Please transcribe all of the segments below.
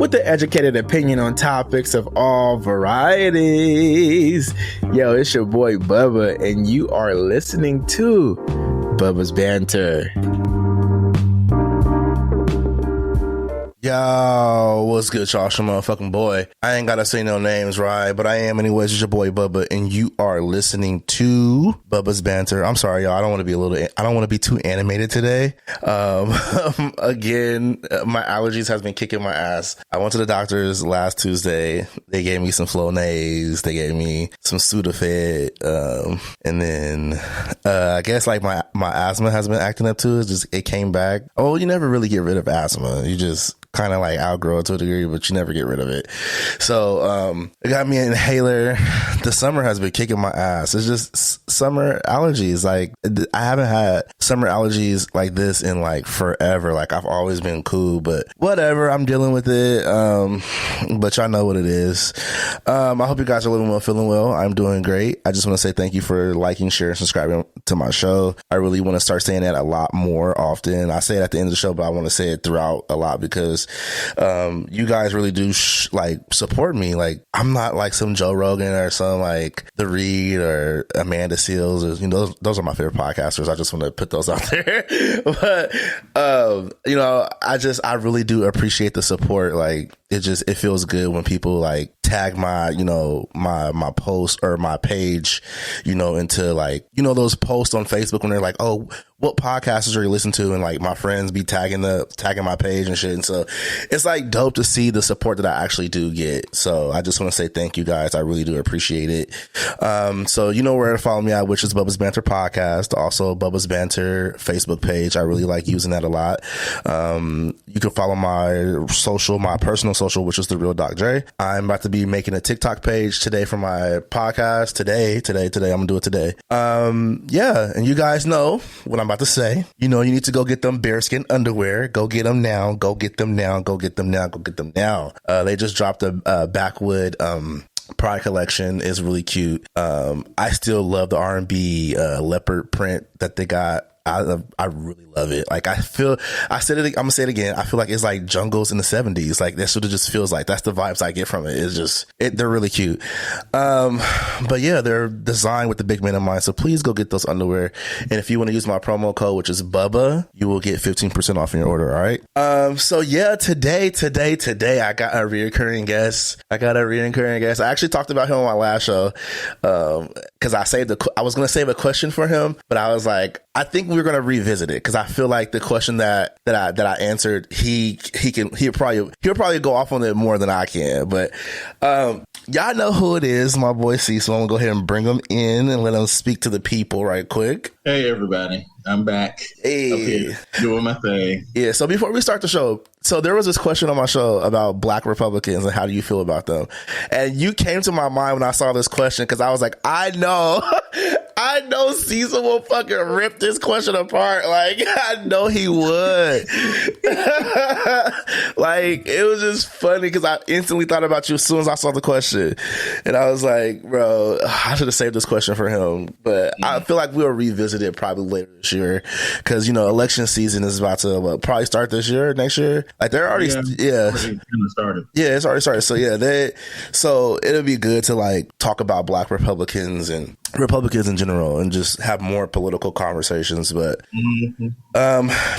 with the educated opinion on topics of all varieties. Yo, it's your boy Bubba, and you are listening to Bubba's Banter. Yo, what's good, y'all? It's your motherfucking boy. I ain't gotta say no names, right? But I am anyways. It's your boy Bubba, and you are listening to Bubba's Banter. I'm sorry, y'all. I don't want to be too animated today. Again, my allergies has been kicking my ass. I went to the doctors last Tuesday. They gave me some Flonase. They gave me some Sudafed. And then, I guess like my asthma has been acting up too. It came back. Oh, you never really get rid of asthma. You just kind of like outgrow it to a degree, but you never get rid of it. So it got me an inhaler. The summer has been kicking my ass. It's just summer allergies. Like, I haven't had summer allergies like this in like forever. Like, I've always been cool, but whatever, I'm dealing with it. But y'all know what it is. I hope you guys are living well, feeling well. I'm doing great. I just want to say thank you for liking, sharing, subscribing to my show. I really want to start saying that a lot more often. I say it at the end of the show, but I want to say it throughout a lot because you guys really do like support me. Like, I'm not like some Joe Rogan or some like The Reed or Amanda Seals, or, you know, those are my favorite podcasters. I just want to put those out there. But you know, I really do appreciate the support. Like, it feels good when people like tag my, you know, my post or my page, you know, into like, you know, those posts on Facebook when they're like, oh, what podcasters are you listening to? And like my friends be tagging my page and shit. And so it's like dope to see the support that I actually do get. So I just want to say thank you guys. I really do appreciate it. So you know where to follow me at, which is Bubba's Banter Podcast. Also Bubba's Banter Facebook page. I really like using that a lot. You can follow my personal social, which is The Real Doc J. I'm about to be making a TikTok page today for my podcast. Today. I'm gonna do it today. Yeah. And you guys know what I'm about to say. You know, you need to go get them bearskin underwear. Go get them now. Go get them now. Go get them now. Go get them now. They just dropped a backwood, Pride collection. Is really cute. I still love the R&B, leopard print that they got. I really love it. Like, I'm gonna say it again. I feel like it's like jungles in the 70s. Like, that's what it just feels like. That's the vibes I get from it. It's just, they're really cute. But yeah, they're designed with the big man in mind. So please go get those underwear. And if you want to use my promo code, which is Bubba, you will get 15% off in your order. All right. So yeah, today, I got a reoccurring guest. I actually talked about him on my last show. Cause I was going to save a question for him, but I was like, I think we're going to revisit it because I feel like the question that I answered, he'll probably go off on it more than I can. But y'all know who it is, my boy Cecil. I'm gonna go ahead and bring him in and let him speak to the people right quick. Hey everybody, I'm back. Hey, okay, doing my thing. Yeah. So before we start the show, so there was this question on my show about Black Republicans and how do you feel about them, and you came to my mind when I saw this question because I was like, I know Cecil will fucking rip this question apart. Like, I know he would. Like, it was just funny because I instantly thought about you as soon as I saw the question. And I was like, bro, I should have saved this question for him. But I feel like we'll revisit it probably later this year. Because, you know, election season is about to probably start this year, next year. Like, they're already, started. Yeah, it's already started. So, yeah, so it'll be good to, like, talk about Black Republicans and Republicans in general and just have more political conversations. But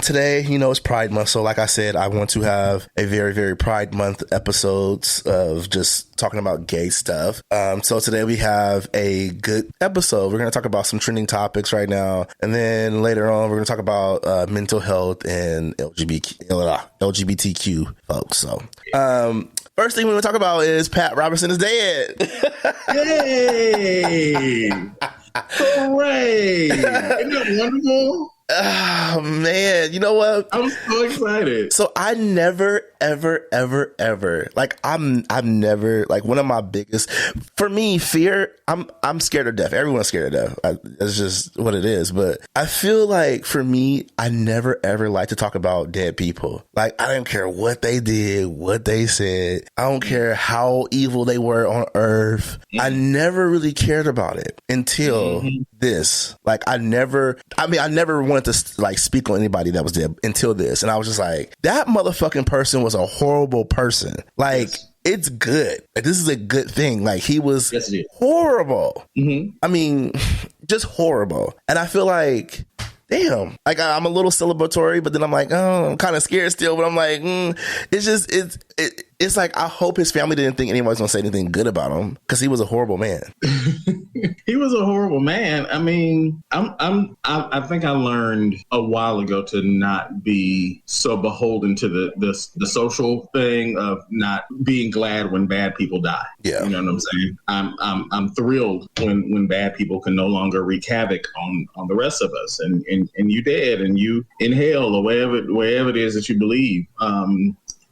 today, you know, it's Pride Month. So like I said, I want to have a very, very Pride Month episodes of just talking about gay stuff. So today we have a good episode. We're going to talk about some trending topics right now. And then later on, we're going to talk about mental health and LGBTQ folks. So, first thing we're going to talk about is Pat Robertson is dead. Yay! Hooray! Isn't that wonderful? Oh man, you know what? I'm so excited. So I never, ever, like I'm never, like, one of my biggest, for me, fear, I'm scared of death. Everyone's scared of death. That's just what it is. But I feel like for me, I never ever like to talk about dead people. Like, I don't care what they did, what they said. I don't care how evil they were on earth. I never really cared about it until this. Like, I never wanted to like speak on anybody that was there until this. And I was just like, that motherfucking person was a horrible person. Like, it's good. Like, this is a good thing. Like, he was horrible. Mm-hmm. I mean, just horrible. And I feel like, damn, like I'm a little celebratory, but then I'm like, oh, I'm kind of scared still. But I'm like, it's like, I hope his family didn't think anybody's gonna say anything good about him, because he was a horrible man. He was a horrible man. I mean, I think I learned a while ago to not be so beholden to the social thing of not being glad when bad people die. Yeah, you know what I'm saying. I'm thrilled when bad people can no longer wreak havoc on the rest of us, and you dead and you in hell or wherever it is that you believe.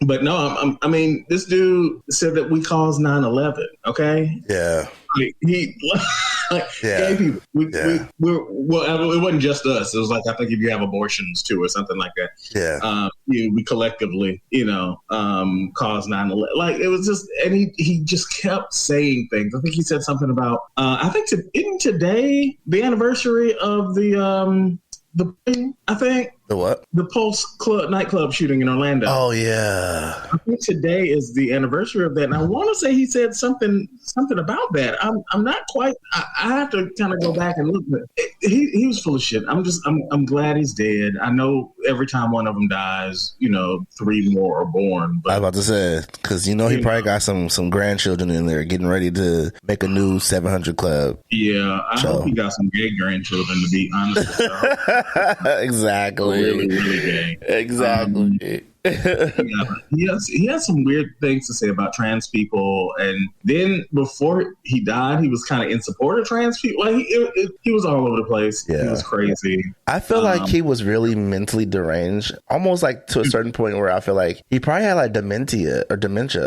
But no, I mean, this dude said that we caused 9/11. Okay. Yeah. Gay people. Well, it wasn't just us. It was like, I think if you have abortions too or something like that. Yeah. We collectively, caused 9/11. Like, it was just, and he just kept saying things. I think he said something about, isn't today the anniversary of the the Pulse nightclub shooting in Orlando. Oh yeah, I think today is the anniversary of that, and I want to say he said something about that. I'm not quite. I have to kind of go back and look, but he was full of shit. I'm glad he's dead. I know every time one of them dies, 3 more are born. But, I was about to say, because he probably got some grandchildren in there getting ready to make a new 700 club. Yeah, I hope he got some gay grandchildren, to be honest with you. Exactly. Really, really gay. Exactly. He has some weird things to say about trans people, and then before he died, he was kind of in support of trans people. Like, he was all over the place. Yeah. He was crazy. I feel like he was really mentally deranged, almost like to a certain point where I feel like he probably had like dementia.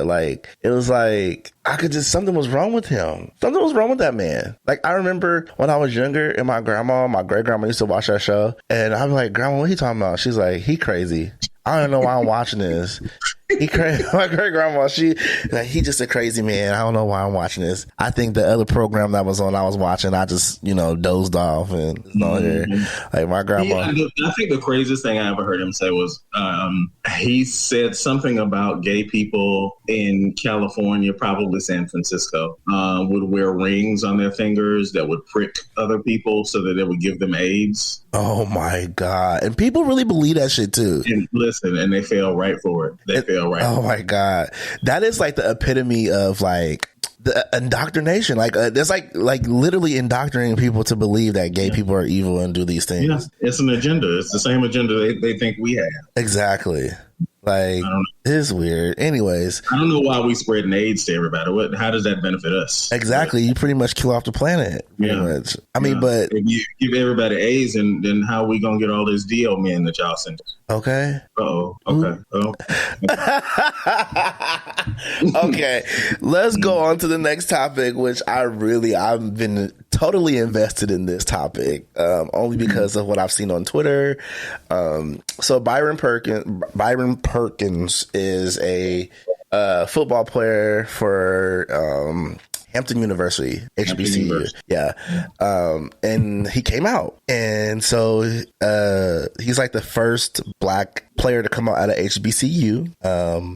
Like, it was like, something was wrong with him. Something was wrong with that man. Like, I remember when I was younger, and my great grandma used to watch that show, and I'm like, Grandma, what are you talking about? She's like, he crazy. I don't know why I'm watching this. He crazy. My great grandma, he just a crazy man. I don't know why I'm watching this. I think the other program that was on, I was watching, I just, dozed off and here. Like, my grandma. I think the craziest thing I ever heard him say was, he said something about gay people in California, probably San Francisco, would wear rings on their fingers that would prick other people so that it would give them AIDS. Oh my God. And people really believe that shit too. And listen, and they fell right for it. Oh my God. That is like the epitome of like the indoctrination. Like, there's like literally indoctrinating people to believe that gay people are evil and do these things. Yeah, it's an agenda. It's the same agenda they think we have. Exactly. Like, it's weird. Anyways, I don't know why we spreading AIDS to everybody. How does that benefit us? Exactly. You pretty much kill off the planet. Much. I mean, but if you give everybody AIDS, and then how we gonna get all this DO men that y'all send? Okay. Okay. Okay. Let's go on to the next topic, which I've been totally invested in this topic, only because of what I've seen on Twitter. So Byron Perkins is a football player for Hampton University, HBCU. Yeah. And he came out. And so he's like the first Black player to come out of HBCU.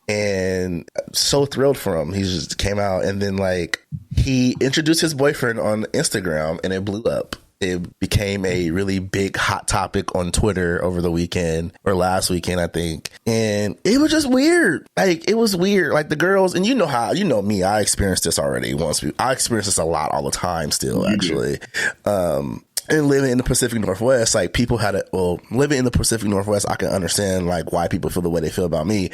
And so thrilled for him. He just came out, and then like he introduced his boyfriend on Instagram, and it blew up. It became a really big hot topic on Twitter over the weekend, or last weekend, I think. And it was just weird. Like, it was weird. Like, the girls, and you know me, I experienced this already I experienced this a lot all the time still, actually. And living in the Pacific Northwest, like, living in the Pacific Northwest, I can understand like why people feel the way they feel about me.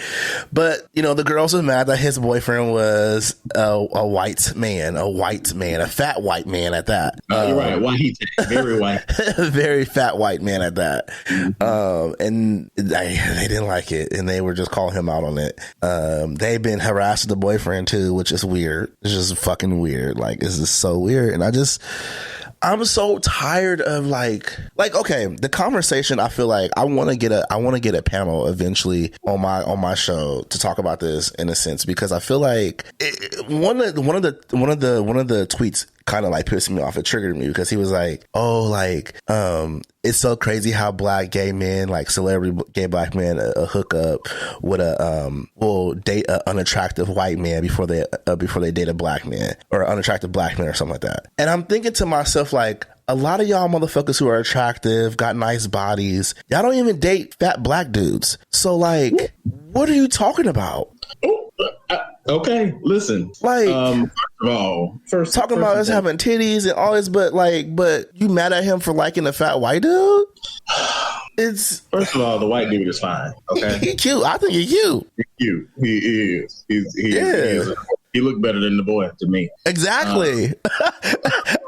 But, the girls were mad that his boyfriend was a white man, a fat white man at that. You're right. White, very white. Very fat white man at that. And they didn't like it, and they were just calling him out on it. They've been harassing the boyfriend too, which is weird. It's just fucking weird. Like, it's just so weird. And I'm so tired of like, okay, the conversation. I feel like I want to get a panel eventually on my show to talk about this, in a sense, because I feel like one of the tweets kind of like pissed me off. It triggered me because he was like, oh, like, it's so crazy how black gay men, like celebrity gay black men, hook up with will date an unattractive white man before they date a black man or an unattractive black man or something like that. And I'm thinking to myself, like, a lot of y'all motherfuckers who are attractive, got nice bodies, y'all don't even date fat black dudes. So, like, what are you talking about? Okay, listen. Like, first of all, talking about us having titties and all this, but you mad at him for liking a fat white dude? It's first of all, the white dude is fine. Okay, he cute. I think he's cute. He's cute. He is. He looked better than the boy to me. Exactly.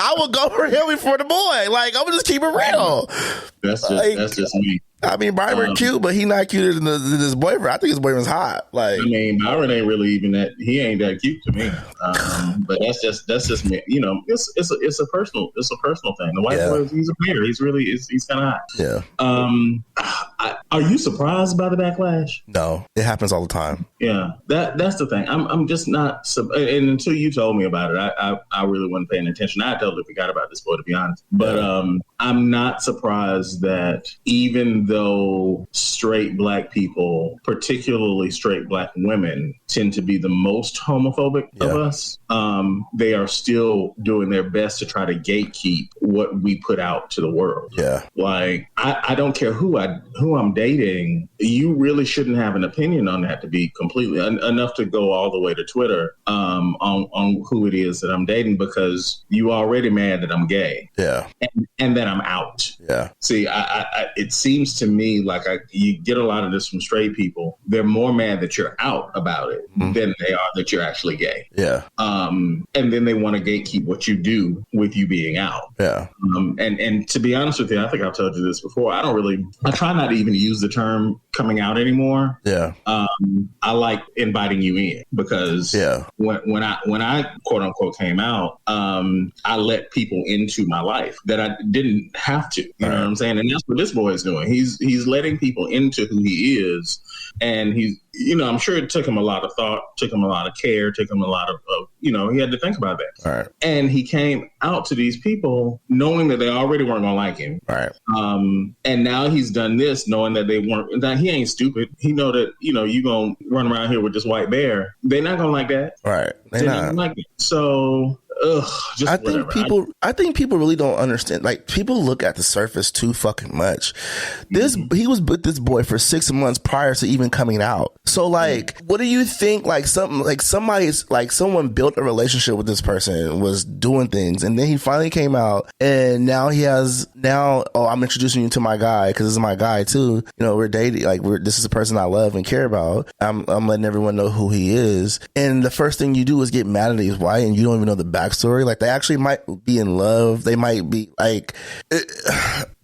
I would go for him before the boy. Like, I'm just keep it real. That's just me. I mean, Byron cute, but he not cuter than his boyfriend. I think his boyfriend's hot. Like, I mean, Byron ain't really even that. He ain't that cute to me. But that's just me. You know, it's a personal thing. The white boy, he's a player. He's kind of hot. Yeah. Are you surprised by the backlash? No, it happens all the time. Yeah, that's the thing. I'm just not. And until you told me about it, I really wasn't paying attention. I totally forgot about this boy, to be honest. But I'm not surprised that even though straight black people, particularly straight black women, tend to be the most homophobic of us, they are still doing their best to try to gatekeep what we put out to the world. Yeah, like I don't care who I'm dating. You really shouldn't have an opinion on that to be completely enough to go all the way to Twitter on who it is that I'm dating, because you already mad that I'm gay. Yeah, and that I'm out. Yeah. See, it seems to me like you get a lot of this from straight people. They're more mad that you're out about it than they are that you're actually gay. Yeah. And then they want to gatekeep what you do with you being out. Yeah. And to be honest with you, I think I've told you this before. I try not to even use the term coming out anymore. Yeah. I like inviting you in, because when I quote unquote came out, I let people into my life that I didn't have to. You know what I'm saying? And that's what this boy is doing. He's letting people into who he is, and he's, you know, I'm sure it took him a lot of thought, took him a lot of care, took him a lot of you know, he had to think about that. All right. And he came out to these people knowing that they already weren't going to like him. All right. And now he's done this knowing that they weren't. Now, he ain't stupid. He know that, you know, you going to run around here with this white bear. They're not going to like that. All right. They're not like it. So... I think people really don't understand. Like, people look at the surface too fucking much. He was with this boy for 6 months prior to even coming out. So, like, what do you think? Like, someone built a relationship with this person, was doing things, and then he finally came out, and now I'm introducing you to my guy because this is my guy too. You know, we're dating. Like, this is a person I love and care about. I'm letting everyone know who he is, and the first thing you do is get mad at he's white, and you don't even know the backstory. Like, they actually might be in love. They might be like,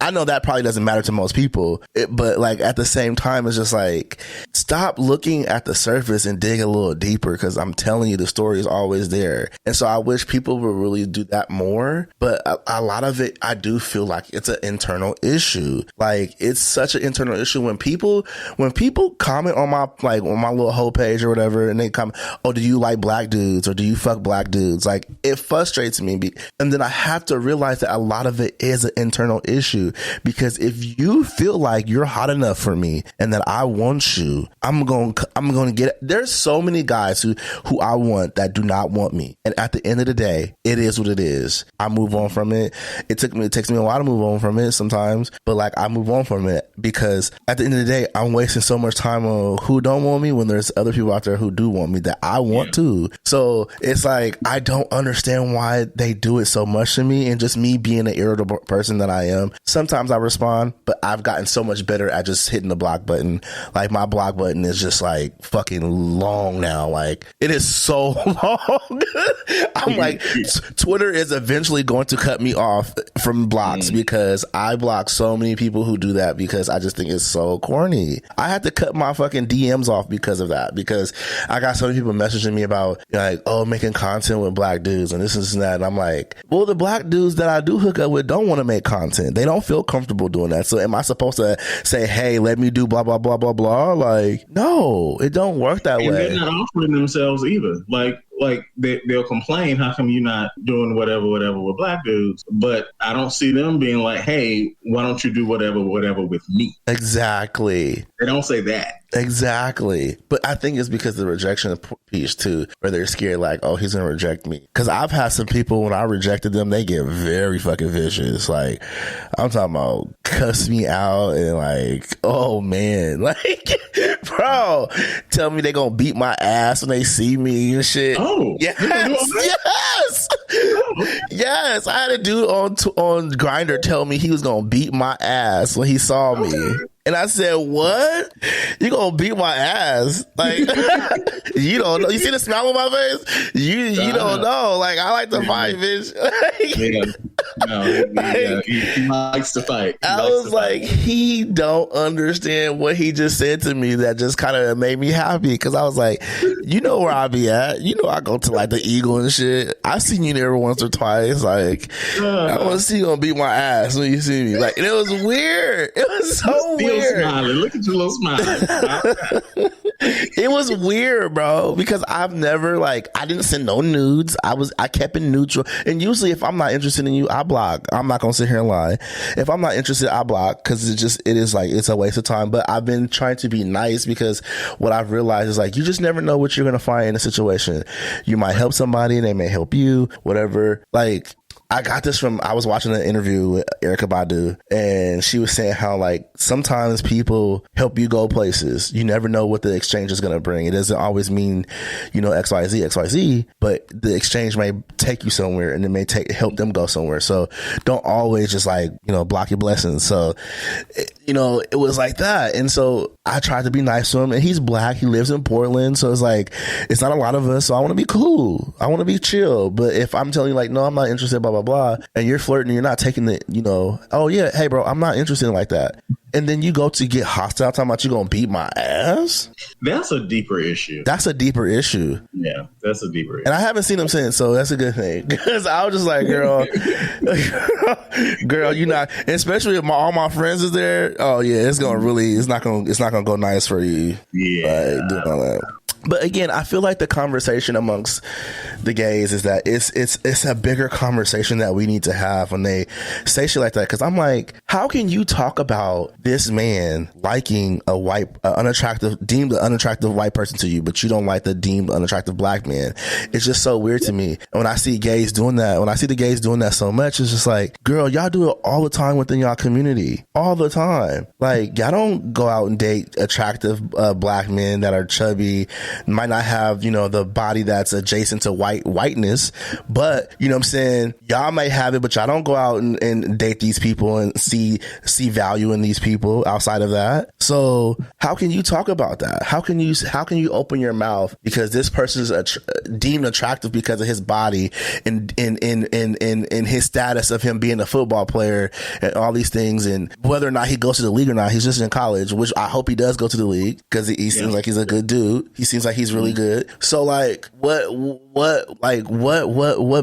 I know that probably doesn't matter to most people, but like at the same time, it's just like, stop looking at the surface and dig a little deeper, because I'm telling you, the story is always there. And so I wish people would really do that more. But a lot of it, I do feel like it's an internal issue. Like, it's such an internal issue when people comment on my little whole page or whatever, and they comment, oh, do you like black dudes, or do you fuck black dudes? Like, it frustrates me. And then I have to realize that a lot of it is an internal issue, because if you feel like you're hot enough for me and that I want you, I'm going to get it. There's so many guys who I want that do not want me. And at the end of the day, it is what it is. I move on from it. It takes me a while to move on from it sometimes, but like, I move on from it, because at the end of the day, I'm wasting so much time on who don't want me when there's other people out there who do want me that I want to. So it's like, I don't understand why they do it so much to me, and just me being an irritable person that I am. Sometimes I respond, but I've gotten so much better at just hitting the block button. Like, my block button is just like fucking long now. Like, it is so long. I'm like, Twitter is eventually going to cut me off from blocks, because I block so many people who do that, because I just think it's so corny. I had to cut my fucking DMs off because of that, because I got so many people messaging me about, like, oh, making content with black dudes and this and that. And I'm like, well, the black dudes that I do hook up with don't want to make content. They don't feel comfortable doing that. So am I supposed to say, hey, let me do blah, blah, blah, blah, blah? Like, like, no, it don't work that and way. they're not offering themselves either. Like they'll complain, how come you're not doing whatever with black dudes? But I don't see them being like, hey, why don't you do whatever with me? Exactly. They don't say that. Exactly. But I think it's because of the rejection piece too, where they're scared like, oh, he's going to reject me. Because I've had some people, when I rejected them, they get very fucking vicious. Like, I'm talking about cuss me out and like, oh man, like, bro, tell me they going to beat my ass when they see me and shit. Oh, yes. Yes. Yes. I had a dude on Grindr tell me he was going to beat my ass when he saw me. And I said, what? You gonna beat my ass? Like, you don't know. You see the smile on my face? You don't know. Like, I like to fight, bitch. He likes to fight. I was like, he don't understand what he just said to me. That just kind of made me happy, because I was like, you know where I be at. You know I go to like the Eagle and shit. I've seen you there once or twice. Like, I want to see you gonna beat my ass when you see me. Like, and it was weird. It was so weird. Smiling. Look at your little smile. It was weird, bro, because I've never, like, I didn't send no nudes. I kept it neutral. And usually if I'm not interested in you, I block. I'm not gonna sit here and lie. If I'm not interested, I block, because it is like, it's a waste of time. But I've been trying to be nice, because what I've realized is like, you just never know what you're gonna find in a situation. You might help somebody and they may help you, whatever. Like, I got this from, I was watching an interview with Erykah Badu, and she was saying how, like, sometimes people help you go places. You never know what the exchange is going to bring. It doesn't always mean, you know, XYZ, but the exchange may take you somewhere, and it may help them go somewhere. So don't always just, like, you know, block your blessings. So, you know, it was like that. And so I tried to be nice to him, and he's black. He lives in Portland. So it's like, it's not a lot of us. So I want to be cool. I want to be chill. But if I'm telling you, like, no, I'm not interested, blah, blah, blah, and you're flirting, you're not taking the, you know, oh yeah, hey bro, I'm not interested in like that. And then you go to get hostile talking about you gonna beat my ass. That's a deeper issue. Yeah, that's a deeper issue. And I haven't seen him since, so that's a good thing. Because I was just like, girl, girl, you not, especially if all my friends is there. Oh yeah, it's not gonna go nice for you. Yeah, doing all that. But again, I feel like the conversation amongst the gays is that it's a bigger conversation that we need to have when they say shit like that. Because I'm like, how can you talk about this man liking a deemed unattractive white person to you, but you don't like the deemed unattractive black man? It's just so weird to me. And when I see gays doing that, when I see the gays doing that so much, it's just like, girl, y'all do it all the time within y'all community, all the time. Like, y'all don't go out and date attractive black men that are chubby, might not have, you know, the body that's adjacent to whiteness, but, you know what I'm saying, y'all may have it, but y'all don't go out and date these people and see value in these people outside of that. So how can you talk about that? How can you open your mouth because this person is deemed attractive because of his body and in his status of him being a football player and all these things, and whether or not he goes to the league or not, he's just in college, which I hope he does go to the league, because he seems like he's a good dude. He seems like he's really good. So like, what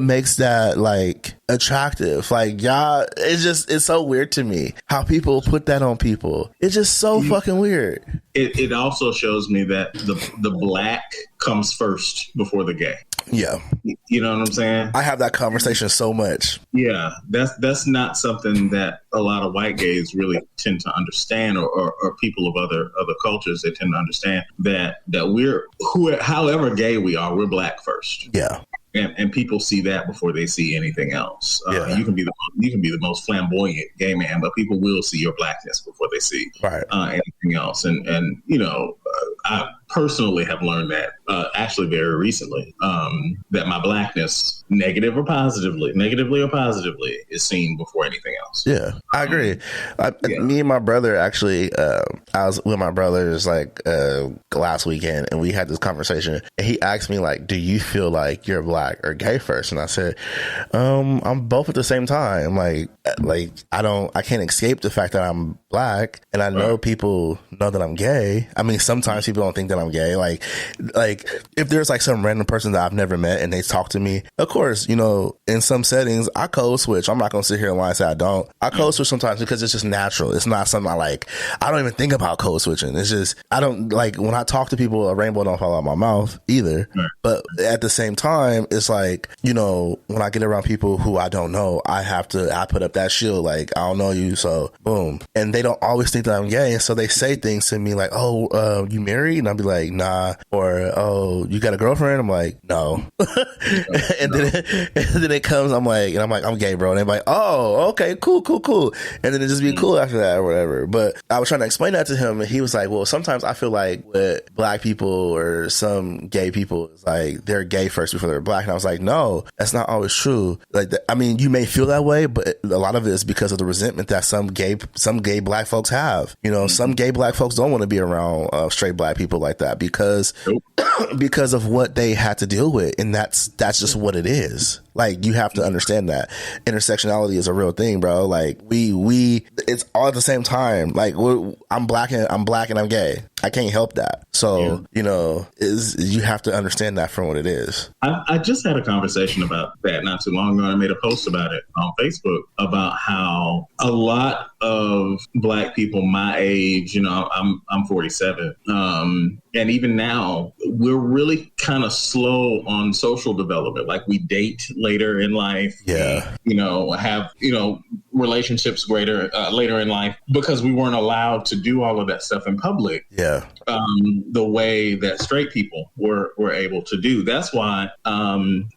makes that like attractive? Like, y'all, it's so weird to me how people put that on people. It's just so fucking weird. It also shows me that the black comes first before the gay. Yeah. You know what I'm saying? I have that conversation so much. Yeah. That's not something that a lot of white gays really tend to understand, or people of other cultures, they tend to understand that we're, however gay we are, we're black first. Yeah. And people see that before they see anything else. You can be the most flamboyant gay man, but people will see your blackness before they see anything else. And you know, I personally have learned that actually very recently, that my blackness, negatively or positively, is seen before anything else. Yeah, I agree. Me and my brother actually, I was with my brothers like last weekend, and we had this conversation, and he asked me like, do you feel like you're black or gay first? And I said, I'm both at the same time. Like I can't escape the fact that I'm black, and I know people know that I'm gay. I mean, sometimes people don't think that that I'm gay. Like if there's like some random person that I've never met and they talk to me, of course, you know, in some settings I code switch. I'm not gonna sit here and lie and say I don't. I code switch sometimes because it's just natural. It's not something I don't even think about code switching. It's just, I don't like when I talk to people, a rainbow don't fall out my mouth either. Right. But at the same time, it's like, you know, when I get around people who I don't know, I put up that shield, like, I don't know you, so boom. And they don't always think that I'm gay. And so they say things to me like, oh, you married? And I'll be like, nah. Or, oh, you got a girlfriend? I'm like, no. and then it comes, I'm like, I'm gay, bro. And they're like, oh, okay, cool. And then it just be cool after that or whatever. But I was trying to explain that to him, and he was like, well, sometimes I feel like with black people or some gay people, it's like they're gay first before they're black. And I was like, no, that's not always true. Like, I mean, you may feel that way, but a lot of it is because of the resentment that some gay black folks have. You know, some gay black folks don't want to be around straight black people like that because of what they had to deal with, and that's just what it is. Like, you have to understand that intersectionality is a real thing, bro. Like, it's all at the same time. Like, I'm black and I'm gay. I can't help that. So, you know, you have to understand that for what it is. I just had a conversation about that not too long ago. I made a post about it on Facebook about how a lot of black people my age, you know, I'm 47. And even now, we're really kind of slow on social development. Like, we date later in life. Yeah. You know, have, you know, relationships later in life because we weren't allowed to do all of that stuff in public. Yeah. The way that straight people were able to do. That's why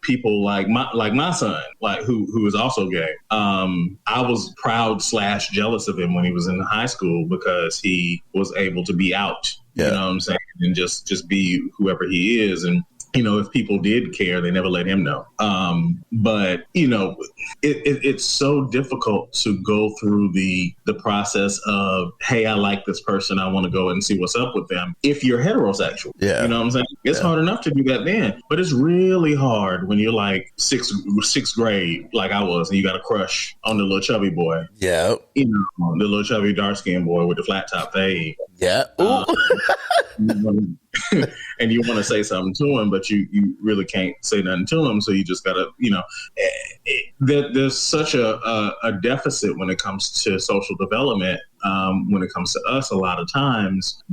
people like my son, like who is also gay. I was proud / jealous of him when he was in high school because he was able to be out. Yeah. You know what I'm saying? And just be whoever he is. And, you know, if people did care, they never let him know. But, you know, it's so difficult to go through the process of, hey, I like this person, I want to go and see what's up with them. If you're heterosexual, you know what I'm saying? It's hard enough to do that then, but it's really hard when you're like sixth grade, like I was, and you got a crush on the little chubby boy. Yeah. You know, the little chubby dark skinned boy with the flat top fade. Yeah. And you want to say something to him, but you really can't say nothing to him. So you just gotta, you know, there's such a deficit when it comes to social development. When it comes to us, a lot of times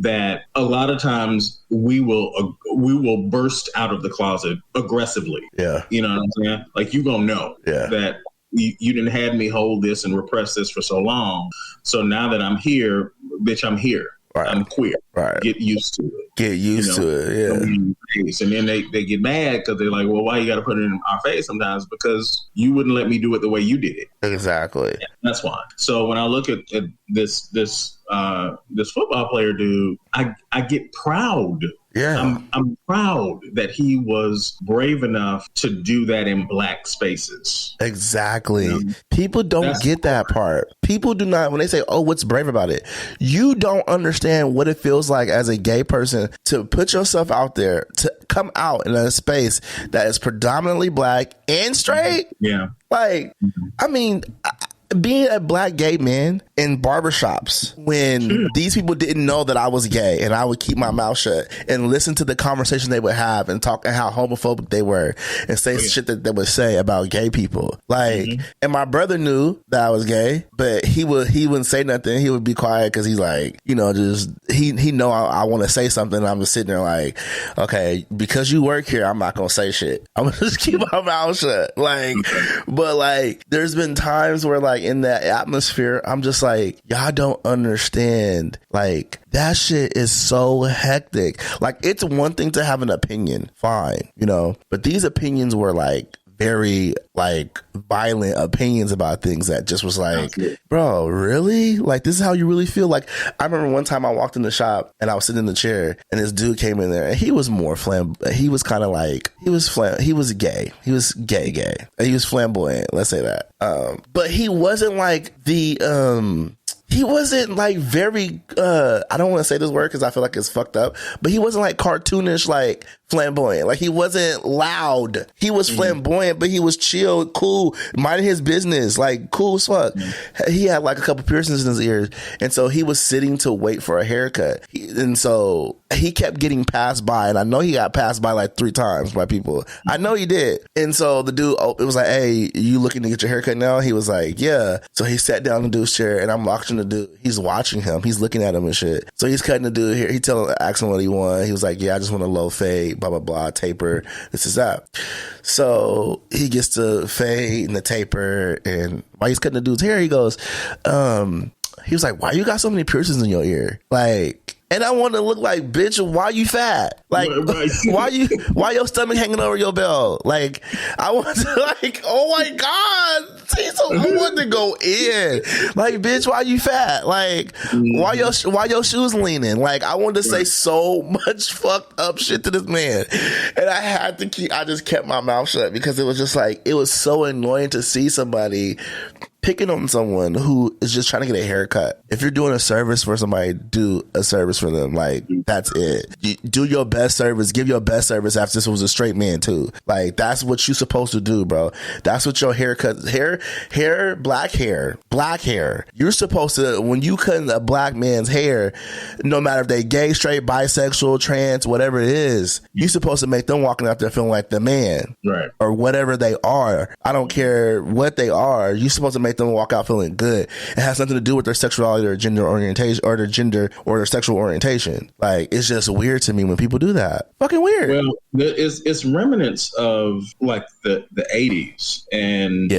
we will burst out of the closet aggressively. Yeah, you know what I'm saying? Like, you gonna know that you didn't have me hold this and repress this for so long. So now that I'm here, bitch, I'm here. Right. I'm queer. Right. Get used to it. Get used to it. Yeah. And then they get mad because they're like, well, why you got to put it in our face sometimes? Because you wouldn't let me do it the way you did it. Exactly. Yeah, that's why. So when I look at this football player dude, I get proud. Yeah. I'm proud that he was brave enough to do that in black spaces. Exactly. You know? People don't get that part. People do not, when they say, oh, what's brave about it? You don't understand what it feels like as a gay person to put yourself out there, to come out in a space that is predominantly black and straight. Yeah. Like, I mean, being a black gay man in barbershops when these people didn't know that I was gay, and I would keep my mouth shut and listen to the conversation they would have and talk and how homophobic they were and say shit that they would say about gay people. Like, and my brother knew that I was gay, but he wouldn't say nothing. He would be quiet because he's like, you know, just he know I want to say something. And I'm just sitting there like, okay, because you work here, I'm not gonna say shit. I'm gonna just keep my mouth shut. Like, but like, there's been times where like in that atmosphere, I'm just like, y'all don't understand. Like, that shit is so hectic. Like, it's one thing to have an opinion, fine, you know, but these opinions were like very like violent opinions about things that just was like, bro, really? Like, this is how you really feel? Like, I remember one time I walked in the shop and I was sitting in the chair and this dude came in there and he was more he was kind of like, he was gay. He was gay. He was flamboyant, let's say that. But he wasn't like he wasn't like very, I don't want to say this word because I feel like it's fucked up, but he wasn't like cartoonish, like flamboyant. Like, he wasn't loud. He was flamboyant, but he was chill, cool, minding his business, like cool as fuck. He had like a couple piercings in his ears. And so he was sitting to wait for a haircut. And so he kept getting passed by, and I know he got passed by like 3 times by people. I know he did. And so the dude, it was like, hey, you looking to get your haircut now? He was like, yeah. So he sat down in the dude's chair, and I'm watching the dude. He's watching him. He's looking at him and shit. So he's cutting the dude here. He asking what he wanted. He was like, yeah, I just want a low fade, blah, blah, blah, taper. This is that. So he gets the fade and the taper, and while he's cutting the dude's hair, he goes, he was like, why you got so many piercings in your ear? Like, and I want to look like, bitch, why you fat? Like, why your stomach hanging over your belt? Like, I want to, like, oh my God, Cecil, I want to go in. Like, bitch, why you fat? Like, why your shoes leaning? Like, I wanted to say so much fucked up shit to this man. And I just kept my mouth shut because it was just like, it was so annoying to see somebody picking on someone who is just trying to get a haircut. If you're doing a service for somebody, do a service for them. Like, that's it. Do your best service. Give your best service after this was a straight man too. Like, that's what you're supposed to do, bro. That's what your haircut, black hair. You're supposed to, when you cut a black man's hair, no matter if they gay, straight, bisexual, trans, whatever it is, you're supposed to make them walking out there feeling like the man. Right. Or whatever they are. I don't care what they are. You're supposed to make them walk out feeling good. It has nothing to do with their sexuality or gender orientation or their gender or their sexual orientation. Like, it's just weird to me when people do that. Fucking weird. Well, it's remnants of like the 80s and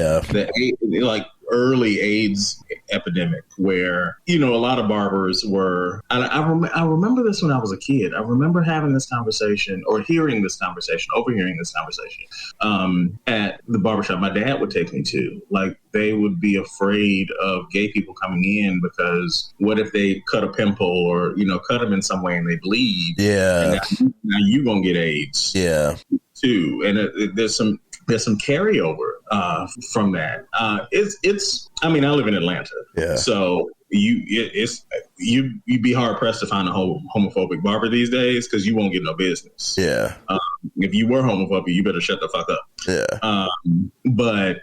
like early AIDS epidemic where, you know, a lot of barbers were, I remember this when I was a kid. I remember having this conversation or overhearing this conversation at the barbershop my dad would take me to. Like, they would be afraid of gay people coming in because what if they cut a pimple or, you know, cut them in some way and they bleed? Yeah. And now you gonna get AIDS. Yeah. Too. And there's some carryover from that. It's. I mean, I live in Atlanta, so you'd be hard pressed to find a homophobic barber these days because you won't get no business. Yeah. If you were homophobic, you better shut the fuck up. Yeah. But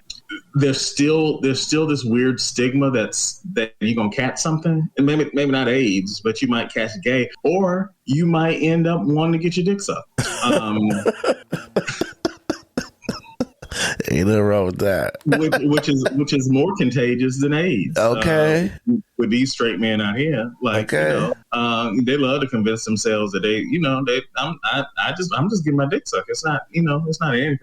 there's still this weird stigma that you're gonna catch something, and maybe not AIDS, but you might catch gay, or you might end up wanting to get your dick sucked. Ain't nothing wrong with that. which is more contagious than AIDS. Okay. With these straight men out here, like, you know, they love to convince themselves that I'm just getting my dick sucked. It's not, you know, it's not anything.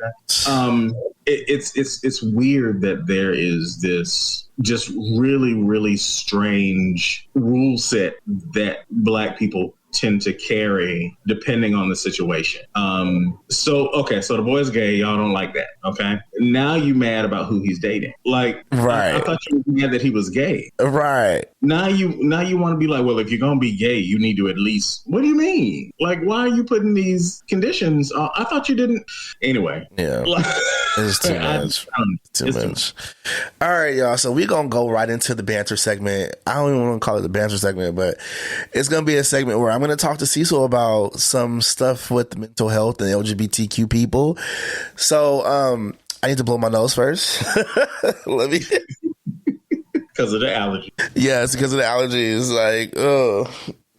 It's weird that there is this just really, really strange rule set that Black people tend to carry depending on the situation. So the boy's gay, y'all don't like that. Okay. Now you mad about who he's dating. Like, right. I thought you were mad that he was gay. Right. Now you want to be like, well, if you're going to be gay, you need to at least, what do you mean? Like, why are you putting these conditions? I thought you didn't. Anyway. Yeah. It's too much. Too much. All right, y'all. So we're going to go right into the banter segment. I don't even want to call it the banter segment, but it's going to be a segment where I'm going to talk to Cecil about some stuff with mental health and LGBTQ people. So I need to blow my nose first. Let me. Because of the allergy. Yeah, it's because of the allergies. Like, oh,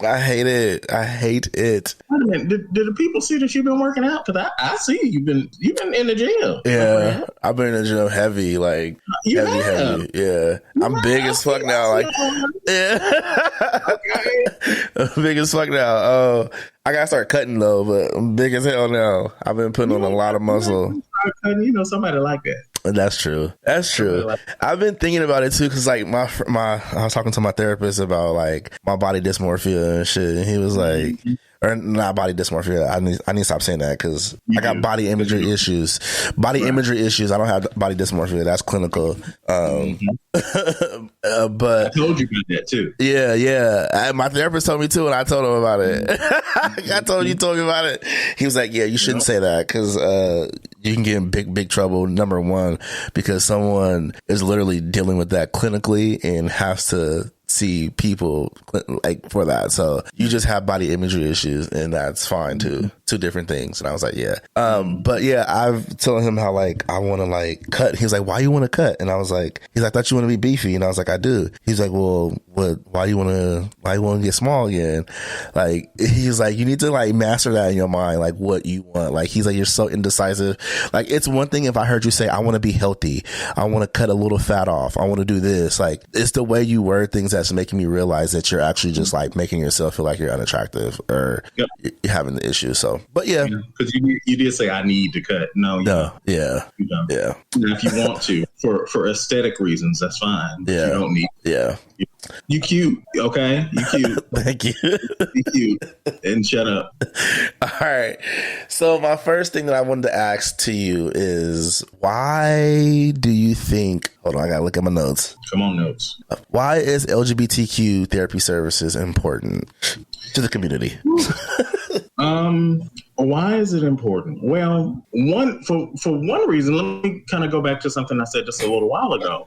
I hate it. I hate it. Wait a minute. Did the people see that you've been working out? Because I see you've been in the gym. Yeah, I've been in the gym heavy, like heavy. Yeah, I'm big as fuck now. Like, yeah, I'm big as fuck now. Oh, I gotta start cutting though, but I'm big as hell now. I've been putting on a lot of muscle. You know, somebody like that. That's true. That's true. I've been thinking about it too, because like my I was talking to my therapist about like my body dysmorphia and shit, and he was like, or not body dysmorphia. I need to stop saying that because I got body imagery issues. Imagery issues. I don't have body dysmorphia. That's clinical. But I told you about that too. Yeah. My therapist told me too, and I told him about it. I told him, you told me about it. He was like, "Yeah, you shouldn't say that because you can get in big trouble. Number one, because someone is literally dealing with that clinically and has to see people like for that. So you just have body imagery issues, and that's fine too. Two different things." And I was like, yeah. But yeah, I've told him how like I want to like cut. He was like, "Why you want to cut?" And I was like, he's like, "I thought you want to be beefy." And I was like, "I do." He's like, "Well, why you want to get small again? Like, he's like, you need to like master that in your mind, like what you want. Like, he's like, you're so indecisive. Like, it's one thing if I heard you say, I want to be healthy, I want to cut a little fat off, I want to do this. Like, it's the way you word things that's making me realize that you're actually just like making yourself feel like you're unattractive or you're having the issue. So, but yeah, because you did say I need to cut. No, you don't. Yeah, you don't. Yeah. Now, if you want to, for aesthetic reasons, that's fine. Yeah, you don't need. Yeah. You cute, okay? You cute. Thank you. You cute. And shut up. All right. So my first thing that I wanted to ask to you is, why do you think, hold on, I gotta look at my notes. Come on, notes. Why is LGBTQ therapy services important to the community? Why is it important? Well, for one reason, let me kind of go back to something I said just a little while ago.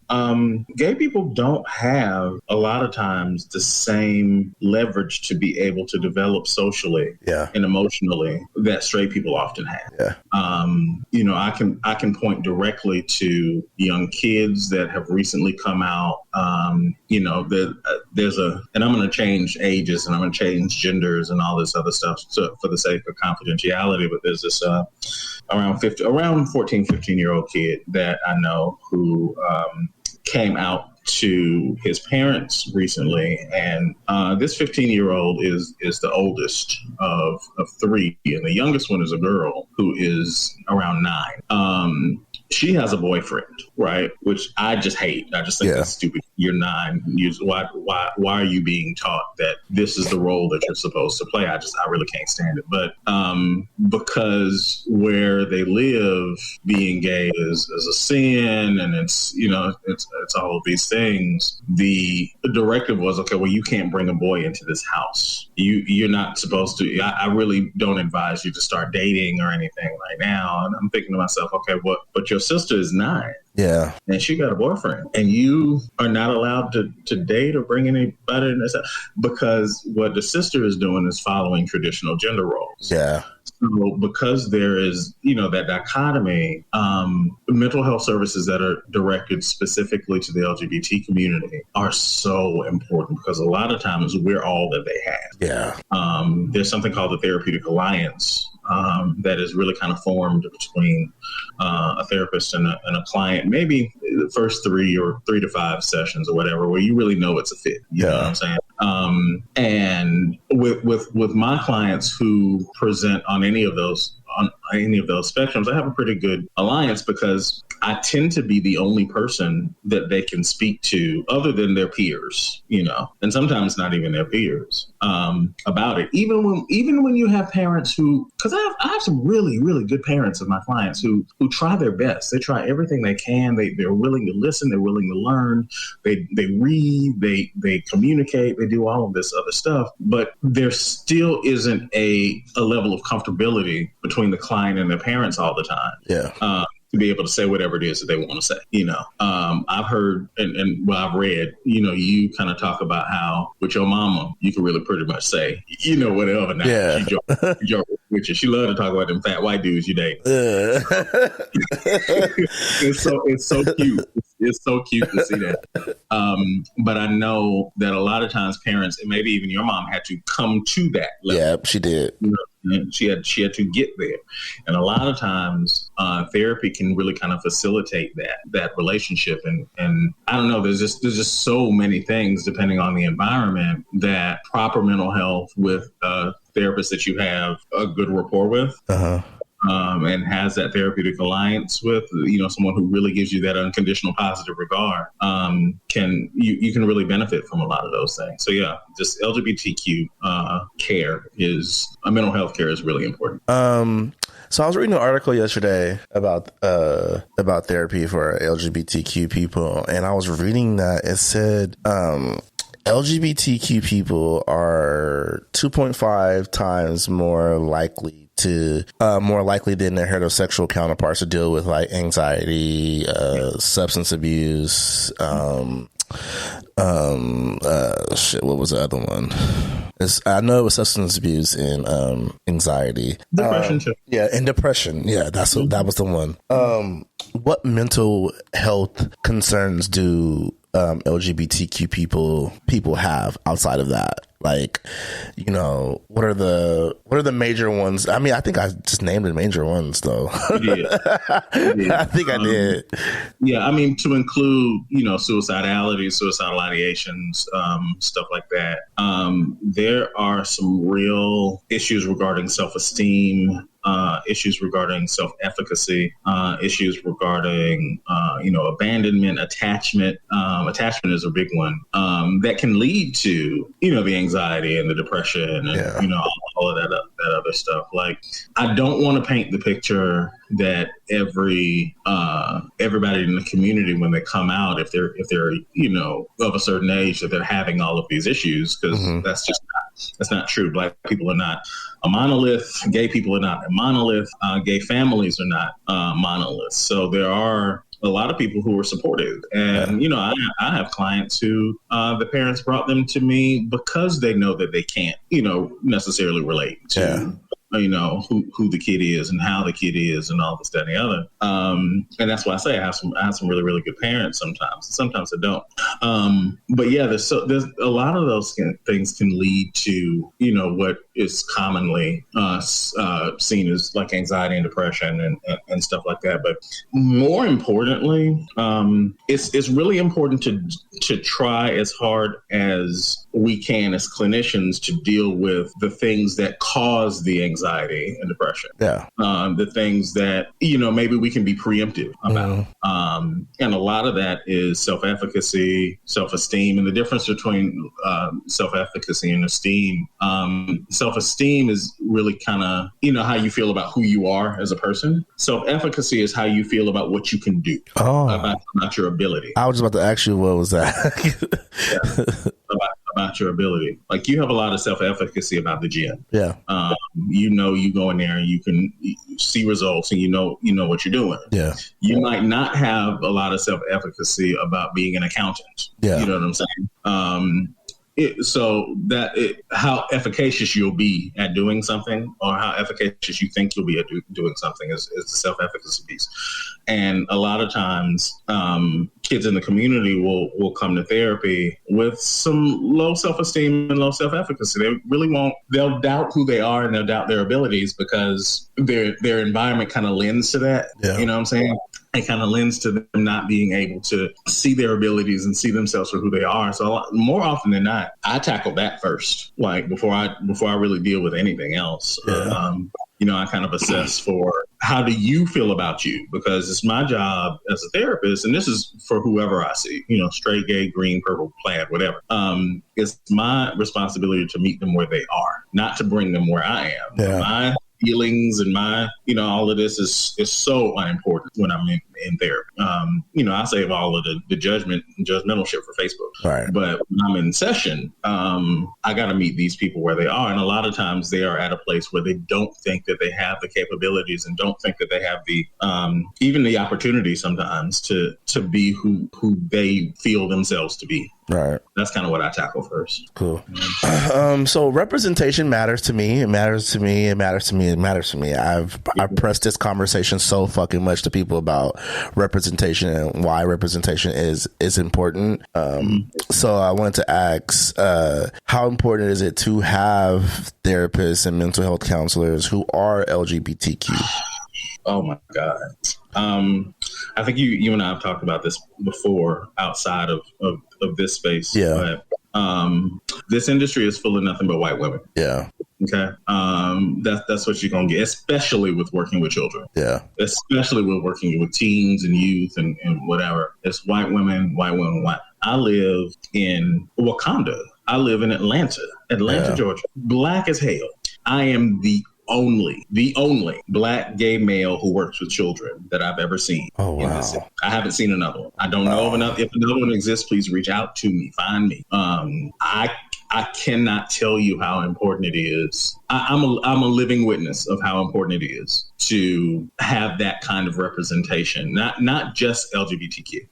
Gay people don't have a lot of times the same leverage to be able to develop socially and emotionally that straight people often have. Yeah. I can point directly to young kids that have recently come out. There's and I'm going to change ages and I'm going to change genders and all this other stuff for the sake of confidentiality. But there's this around 14, 15-year-old kid that I know who came out to his parents recently, and this 15-year-old is the oldest of three, and the youngest one is a girl who is around 9. She has a boyfriend, right? Which I just hate. I just think that's stupid. You're 9. Why are you being taught that this is the role that you're supposed to play? I really can't stand it. But because where they live, being gay is a sin, and it's all of these things. The directive was, okay, well, you can't bring a boy into this house. You're not supposed to. I really don't advise you to start dating or anything right now. And I'm thinking to myself, okay, but your sister is 9. Yeah. And she got a boyfriend, and you are not allowed to date or bring anybody in this, because what the sister is doing is following traditional gender roles. Yeah. So because there is, that dichotomy, mental health services that are directed specifically to the LGBT community are so important, because a lot of times we're all that they have. Yeah. There's something called the Therapeutic Alliance that is really kind of formed between a therapist and a client, maybe the first 3 or 3 to 5 sessions or whatever, where you really know it's a fit. You know what I'm saying? And with my clients who present on any of those spectrums, I have a pretty good alliance, because I tend to be the only person that they can speak to other than their peers, and sometimes not even their peers, about it. Even when you have parents who, because I have some really, really good parents of my clients who try their best. They try everything they can. They're willing to listen. They're willing to learn. They read. They communicate. They do all of this other stuff. But there still isn't a level of comfortability between the client and their parents all the time. Yeah. To be able to say whatever it is that they want to say. I've heard and I've read, you kind of talk about how with your mama, you can really pretty much say, whatever. Now, yeah. She joke with you. She love to talk about them fat white dudes you date. It's so cute. It's so cute to see that. But I know that a lot of times parents, and maybe even your mom, had to come to that level. Yeah, she did. She had to get there, and a lot of times therapy can really kind of facilitate that relationship. And I don't know, there's just so many things depending on the environment that proper mental health with a therapist that you have a good rapport with. And has that therapeutic alliance with, someone who really gives you that unconditional positive regard, you can really benefit from a lot of those things. So yeah, just LGBTQ mental health care is really important. So I was reading an article yesterday about therapy for LGBTQ people, and I was reading that it said LGBTQ people are 2.5 times more likely than their heterosexual counterparts to deal with like anxiety, substance abuse, what was the other one? I know it was substance abuse and anxiety. Depression too. Yeah, and depression. Yeah, that was the one. What mental health concerns do LGBTQ people have outside of that? Like, you know, what are the major ones? I mean, I think I just named the major ones though. You did. I think I did. Yeah, I mean, to include, you know, suicidality, suicidal ideations, stuff like that. There are some real issues regarding self-esteem, issues regarding self-efficacy, issues regarding, you know, abandonment, attachment. Attachment is a big one that can lead to, you know, the anxiety and the depression and, you know, all of that other stuff. Like, I don't want to paint the picture that everybody in the community, when they come out, if they're you know, of a certain age, that they're having all of these issues, because that's not true. Black people are not a monolith. Gay people are not a monolith. Gay families are not monoliths. So there are a lot of people who are supportive. And, you know, I have clients who the parents brought them to me because they know that they can't, you know, necessarily relate to, you know, who the kid is and how the kid is and all this, that, and the other. And that's why I say I have some really, really good parents sometimes. Sometimes I don't. But yeah, there's a lot of those things can lead to, you know, what is commonly seen as like anxiety and depression and stuff like that. But more importantly, it's really important to try as hard as we can as clinicians to deal with the things that cause the anxiety and depression. Yeah. The things that, you know, maybe we can be preemptive about. And a lot of that is self-efficacy, self-esteem, and the difference between self-efficacy and esteem. Self-esteem is really kind of, you know, how you feel about who you are as a person. Self-efficacy is how you feel about what you can do, about your ability. I was about to ask you, what was that? About your ability. Like, you have a lot of self-efficacy about the gym. Yeah. You know, you go in there and you can see results and you know what you're doing. Yeah. You might not have a lot of self-efficacy about being an accountant. Yeah. You know what I'm saying? How efficacious you'll be at doing something, or how efficacious you think you'll be at doing something, is the self-efficacy piece. And a lot of times, kids in the community will come to therapy with some low self-esteem and low self-efficacy. They really they'll doubt who they are and they'll doubt their abilities because their environment kind of lends to that. Yeah. You know what I'm saying? It kind of lends to them not being able to see their abilities and see themselves for who they are. So more often than not, I tackle that first, like before I really deal with anything else. Yeah. You know, I kind of assess for how do you feel about you? Because it's my job as a therapist, and this is for whoever I see, you know, straight, gay, green, purple, plaid, whatever. It's my responsibility to meet them where they are, not to bring them where I am. Yeah. My feelings and my, you know, all of this is so unimportant when I'm in therapy. You know, I save all of the judgmental shit for Facebook. Right. But when I'm in session, I got to meet these people where they are. And a lot of times they are at a place where they don't think that they have the capabilities and don't think that they have the, even the opportunity sometimes to be who they feel themselves to be. Right. That's kind of what I tackle first. Cool. So representation matters to me. It matters to me. It matters to me. It matters to me. I've pressed this conversation so fucking much to people about representation and why representation is important. So I wanted to ask, how important is it to have therapists and mental health counselors who are LGBTQ? Oh my God. I think you and I have talked about this before outside of this space. Yeah. But this industry is full of nothing but white women. Yeah. Okay. That's what you're going to get, especially with working with children. Yeah. Especially with working with teens and youth and whatever. It's white women. I live in Wakanda. I live in Atlanta, Georgia. Black as hell. I am the only Black gay male who works with children that I've ever seen. Oh, wow. In this city. I haven't seen another one. I don't know of another. If another one exists, please reach out to me. Find me. I cannot tell you how important it is. I'm a living witness of how important it is to have that kind of representation, not just LGBTQ,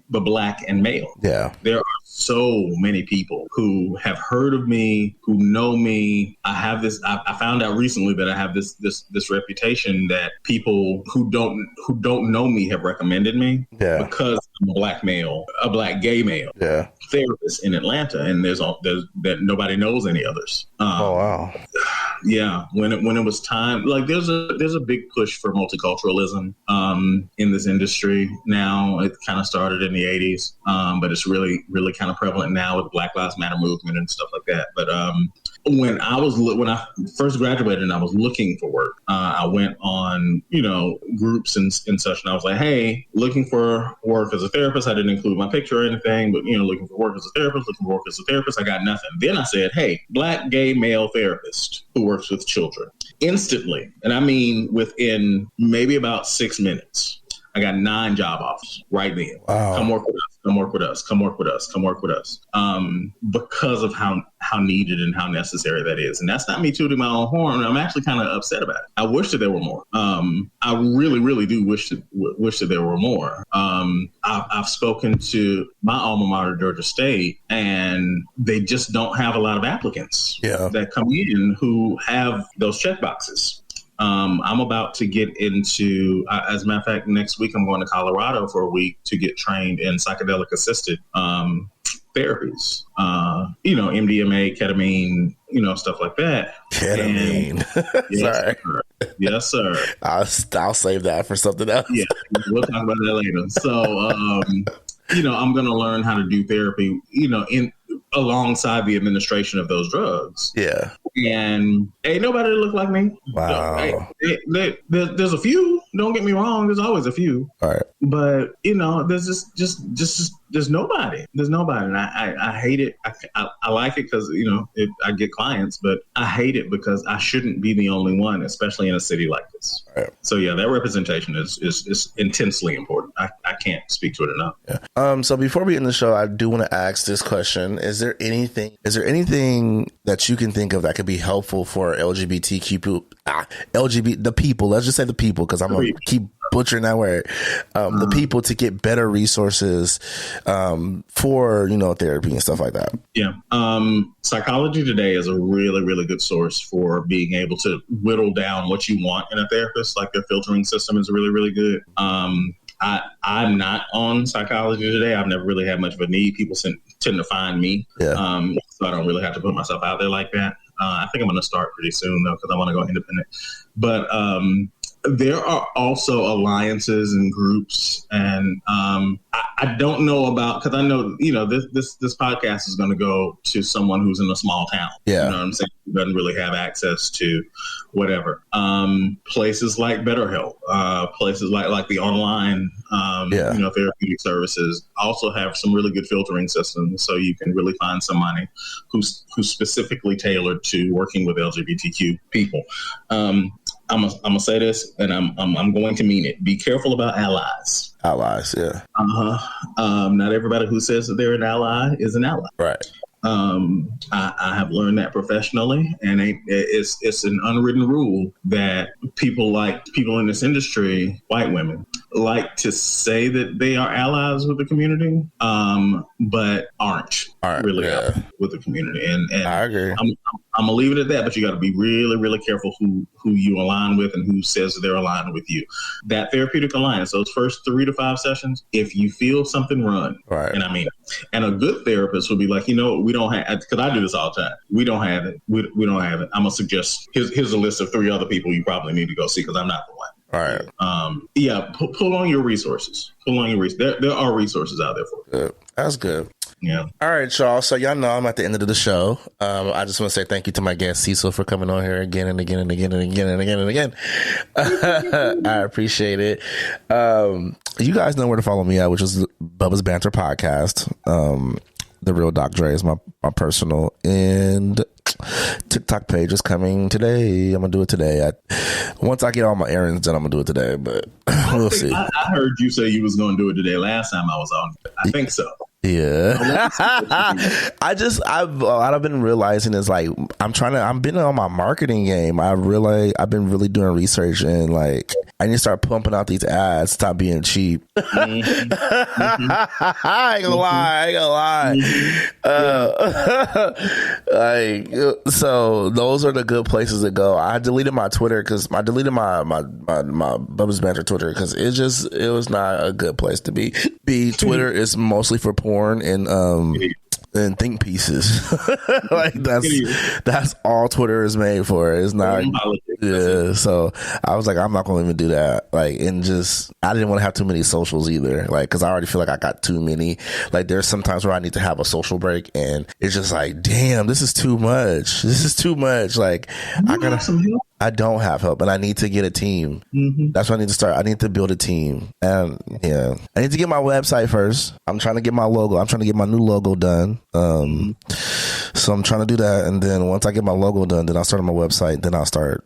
but Black and male. Yeah. There are so many people who have heard of me, who know me. I found out recently that I have this reputation that people who don't know me have recommended me because I'm a Black male, a Black gay male therapist in Atlanta, and there's that nobody knows any others. Oh wow. Yeah, when it was time, like there's a big push for multiculturalism in this industry now. It kind of started in the 80s, but it's really kind of prevalent now with Black Lives Matter movement and stuff like that. But when I first graduated and I was looking for work, I went on groups and such, and I was like, hey, looking for work as a therapist. I didn't include my picture or anything, but looking for work as a therapist, I got nothing. Then I said, hey, Black gay male therapist who works with children. Instantly, and I mean within maybe about 6 minutes, I got 9 job offers right then. Wow. Come work with us. Come work with us. Come work with us. Come work with us. Because of how needed and how necessary that is. And that's not me tooting my own horn. I'm actually kind of upset about it. I wish that there were more. I really, really do wish that there were more. I've spoken to my alma mater, Georgia State, and they just don't have a lot of applicants that come in who have those check boxes. I'm about to get into, as a matter of fact, next week I'm going to Colorado for a week to get trained in psychedelic assisted therapies. MDMA, ketamine, stuff like that. Ketamine. Yes, sir. I'll save that for something else. Yeah, we'll talk about that later. So, I'm going to learn how to do therapy, alongside the administration of those drugs. Yeah. And ain't nobody that look like me. Wow. There's a few. Don't get me wrong. There's always a few. All right. But there's nobody. There's nobody, and I hate it. I like it because I get clients, but I hate it because I shouldn't be the only one, especially in a city like this. Right. So yeah, that representation is intensely important. I can't speak to it enough. Yeah. So before we end the show, I do want to ask this question: Is there anything that you can think of that could be helpful for LGBTQ the people? Let's just say the people, because I'm gonna keep butchering that word. The people to get better resources for therapy and stuff like that. Yeah. Psychology Today is a really, really good source for being able to whittle down what you want in a therapist. Like their filtering system is really, really good. I'm not on Psychology Today. I've never really had much of a need. People tend to find me. Yeah. So I don't really have to put myself out there like that. I think I'm going to start pretty soon though, because I want to go independent. But there are also alliances and groups, and I don't know about, because I know this podcast is going to go to someone who's in a small town. Yeah, you know what I'm saying? Who doesn't really have access to whatever. Places like BetterHelp, places like the online therapeutic services also have some really good filtering systems, so you can really find somebody who's specifically tailored to working with LGBTQ people. I'm gonna say this, and I'm going to mean it. Be careful about allies. Allies, yeah. Not everybody who says that they're an ally is an ally. Right. I have learned that professionally, and it's an unwritten rule that people in this industry, white women, like to say that they are allies with the community, but aren't really allies with the community. And I agree. I'm gonna leave it at that, but you got to be really, really careful who you align with and who says they're aligned with you. That therapeutic alliance, those first 3 to 5 sessions, if you feel something, run. Right. And I mean, and a good therapist would be like, we don't have, because I do this all the time. We don't have it. We don't have it. I'm gonna suggest here's a list of 3 other people you probably need to go see, because I'm not the one. All right. Pull on your resources. There are resources out there for you. Good. That's good. Yeah. All right, y'all. So y'all know I'm at the end of the show. I just want to say thank you to my guest Cecil for coming on here again and again and again and again and again and again. I appreciate it. You guys know where to follow me at, which is Bubba's Banter Podcast. The Real Doc Dre is my personal, and TikTok page is coming today. I'm gonna do it today. Once I get all my errands done, I'm gonna do it today, but we'll see. I heard you say you was gonna do it today last time I was on. I think so. Yeah. I've been realizing is like, I've been on my marketing game. I've been really doing research, and like, I need to start pumping out these ads, stop being cheap. Mm-hmm. I ain't gonna lie. So those are the good places to go. I deleted my Twitter because my Bubba's Banter Twitter because it was not a good place to be. Twitter is mostly for porn and think pieces. Like that's all Twitter is made for. It's not. Yeah. So I was like, I'm not going to even do that. Like, and just, I didn't want to have too many socials either. Like, cause I already feel like I got too many. Like, there's some times where I need to have a social break, and it's just like, damn, this is too much. Like, I don't have help, and I need to get a team. Mm-hmm. That's what I need to start. I need to build a team. And yeah, I need to get my website first. I'm trying to get my logo. I'm trying to get my new logo done. So I'm trying to do that. And then once I get my logo done, then I'll start on my website. Then I'll start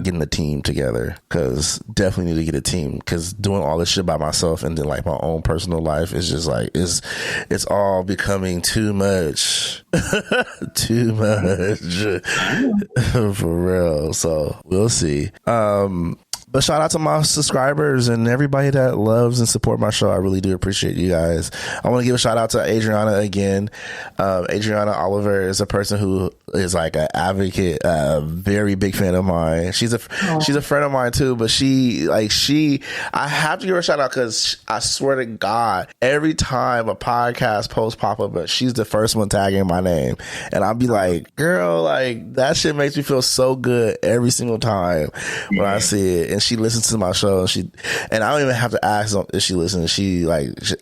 getting a team together, because definitely need to get a team, because doing all this shit by myself and then like my own personal life is just like, it's all becoming too much. Too much. For real. So we'll see. But shout out to my subscribers and everybody that loves and support my show. I really do appreciate you guys. I want to give a shout out to Adriana again. Adriana Oliver is a person who is like an advocate, a very big fan of mine. She's a friend of mine too, but I have to give her a shout out because I swear to God, every time a podcast post pop up, but she's the first one tagging my name. And I'll be like, girl, like that shit makes me feel so good every single time when I see it. And she listens to my show, and I don't even have to ask if she listens.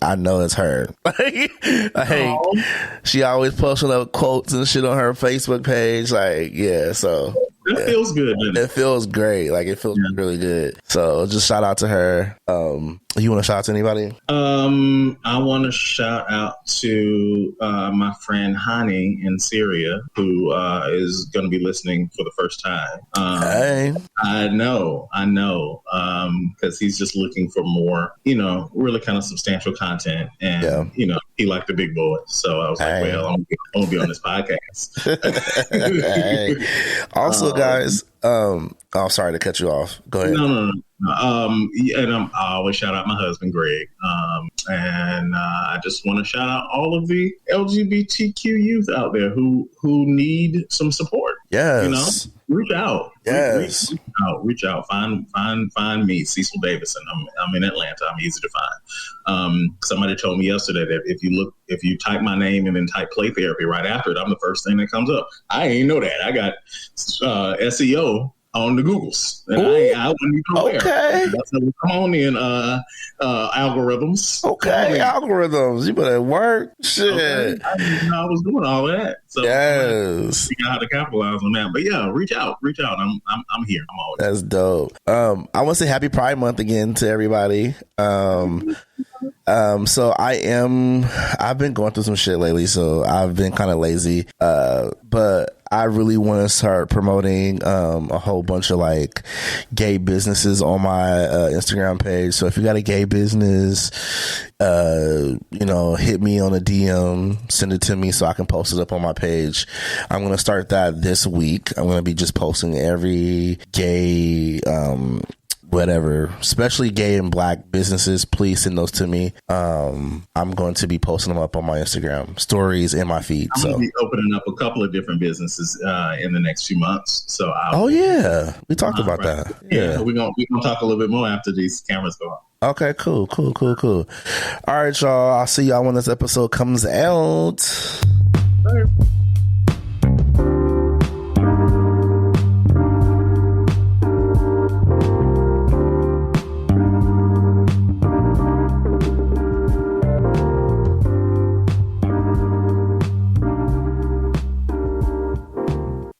I know it's her. She always posting up quotes and shit on her Facebook page. Like, yeah, so that feels good. It feels great. Like, it feels really good. So just shout out to her. You want to shout out to anybody? I want to shout out to my friend Hani in Syria, who is going to be listening for the first time. Hey. I know, because he's just looking for more, really kind of substantial content, and he liked the big boys. So I was like, well, I'm going to be on this podcast. Also, guys, sorry to cut you off. Go ahead. No. And I always shout out my husband, Greg. And I just want to shout out all of the LGBTQ youth out there who need some support. Yes. Reach out. Yes. Reach out. Find me, Cecil Davison. I'm in Atlanta. I'm easy to find. Somebody told me yesterday that if you type my name and then type play therapy right after it, I'm the first thing that comes up. I ain't know that. I got SEO on the Googles, and I wasn't even aware. Okay, come on in, algorithms. Okay, algorithms. You better work. Shit, okay. I didn't know I was doing all that. So yes, figure out how to capitalize on that. But yeah, reach out. I'm here. I'm always. That's dope. I want to say Happy Pride Month again to everybody. So I've been going through some shit lately, so I've been kind of lazy. But I really want to start promoting a whole bunch of like gay businesses on my Instagram page. So if you got a gay business, hit me on a DM, send it to me so I can post it up on my page. I'm going to start that this week. I'm going to be just posting every gay, whatever, especially gay and black businesses. Please send those to me. I'm going to be posting them up on my Instagram stories and my feed. I'm going to be opening up a couple of different businesses in the next few months. So we talked about that. Yeah, we're gonna talk a little bit more after these cameras go on. Okay, cool. All right, y'all. I'll see y'all when this episode comes out. All right.